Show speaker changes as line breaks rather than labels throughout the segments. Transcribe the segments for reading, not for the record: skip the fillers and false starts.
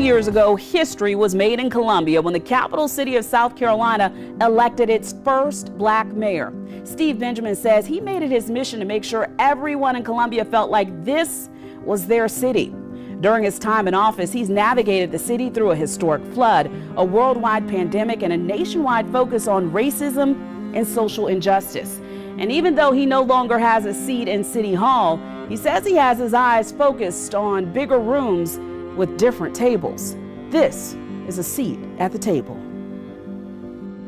years ago, history was made in Columbia when the capital city of South Carolina elected its first black mayor. Steve Benjamin says he made it his mission to make sure everyone in Columbia felt like this was their city. During his time in office, he's navigated the city through a historic flood, a worldwide pandemic, and a nationwide focus on racism and social injustice. And even though he no longer has a seat in City Hall, he says he has his eyes focused on bigger rooms with different tables. This is a seat at the table.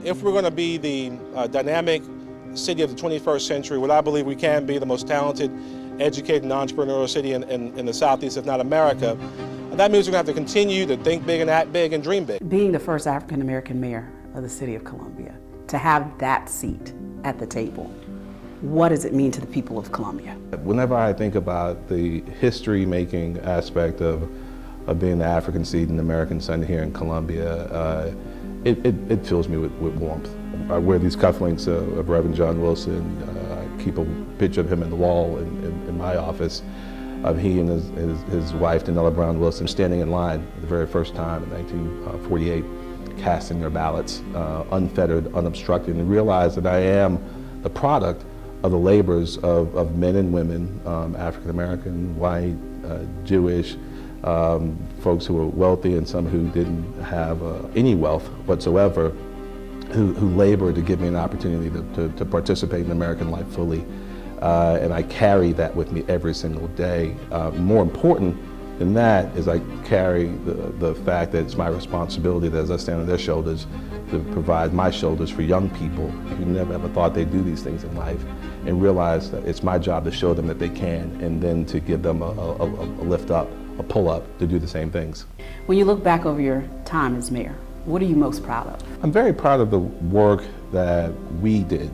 If we're going to be the dynamic city of the 21st century, what I believe we can be, the most talented, educated, and entrepreneurial city in the Southeast, if not America, that means we're going to have to continue to think big and act big and dream big.
Being the first African-American mayor of the city of Columbia, to have that seat at the table, what does it mean to the people of Columbia?
Whenever I think about the history-making aspect of being the African seed and American son here in Columbia, it fills me with warmth. I wear these cufflinks of Reverend John Wilson. I keep a picture of him in the wall in my office of he and his wife, Danella Brown Wilson, standing in line the very first time in 1948, casting their ballots, unfettered, unobstructed, and realize that I am the product of the labors of men and women, African American, white, Jewish, folks who were wealthy and some who didn't have any wealth whatsoever, who labored to give me an opportunity to participate in American life fully. And I carry that with me every single day. More important than that is I carry the fact that it's my responsibility that as I stand on their shoulders to provide my shoulders for young people who never ever thought they'd do these things in life and realize that it's my job to show them that they can and then to give them a lift up, a pull up to do the same things.
When you look back over your time as mayor, what are you most proud of?
I'm very proud of the work that we did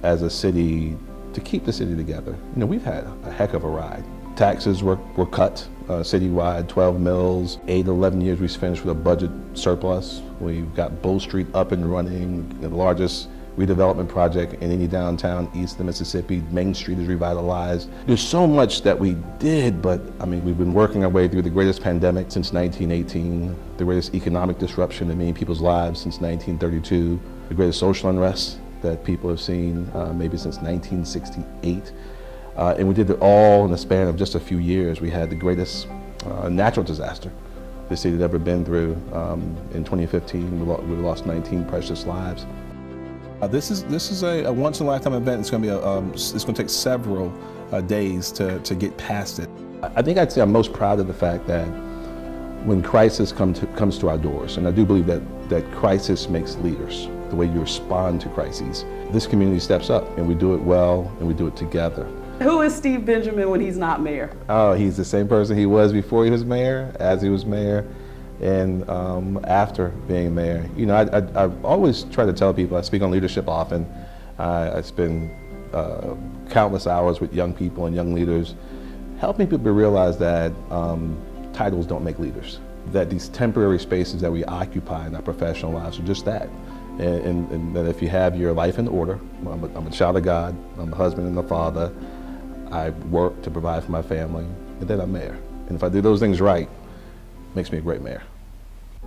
as a city to keep the city together. You know, we've had a heck of a ride. Taxes were cut citywide, 12 mills, 11 years we finished with a budget surplus. We've got Bull Street up and running, the largest redevelopment project in any downtown east of Mississippi. Main Street is revitalized. There's so much that we did, but I mean, we've been working our way through the greatest pandemic since 1918, the greatest economic disruption in many people's lives since 1932, the greatest social unrest that people have seen maybe since 1968. And we did it all in the span of just a few years. We had the greatest natural disaster the city had ever been through. In 2015, we lost 19 precious lives.
This is a once-in-a-lifetime event. It's going to be it's going to take several days to get past it.
I think I'd say I'm most proud of the fact that when crisis comes to our doors, and I do believe that crisis makes leaders, the way you respond to crises. This community steps up, and we do it well, and we do it together.
Who is Steve Benjamin when he's not mayor?
Oh, he's the same person he was before he was mayor, as he was mayor, and after being mayor. You know, I always try to tell people, I speak on leadership often. I spend countless hours with young people and young leaders, helping people realize that titles don't make leaders, that these temporary spaces that we occupy in our professional lives are just that. And that if you have your life in order, I'm a child of God, I'm a husband and a father, I work to provide for my family, and then I'm mayor. And if I do those things right, it makes me a great mayor.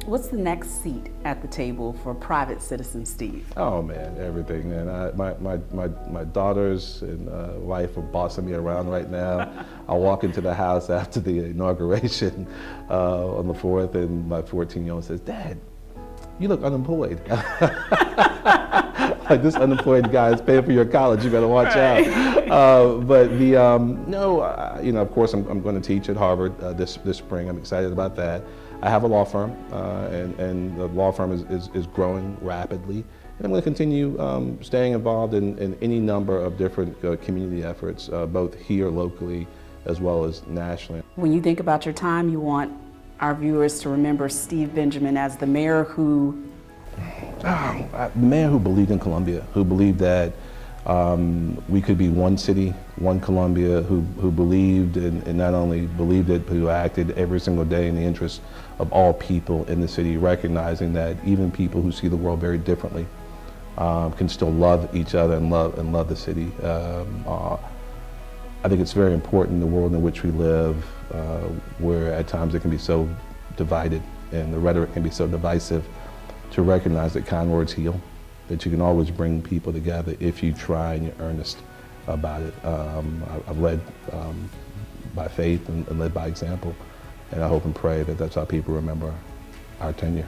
What's the next seat at the table for private citizen Steve?
Oh man, everything, man. My daughters and wife are bossing me around right now. I walk into the house after the inauguration on the 4th, and my 14-year-old says, "Dad, you look unemployed." Like, this unemployed guy is paying for your college, you better watch out. But you know, of course I'm going to teach at Harvard this spring. I'm excited about that. I have a law firm, and the law firm is growing rapidly. And I'm going to continue staying involved in any number of different community efforts, both here locally as well as nationally.
When you think about your time, you want our viewers to remember Steve Benjamin as the mayor who...
mayor who believed in Columbia, who believed that we could be one city, one Columbia, who believed and not only believed it, but who acted every single day in the interest of all people in the city, recognizing that even people who see the world very differently can still love each other and love the city. I think it's very important in the world in which we live, where at times it can be so divided and the rhetoric can be so divisive, to recognize that kind words heal, that you can always bring people together if you try and you're earnest about it. I've led by faith and led by example, and I hope and pray that that's how people remember our tenure.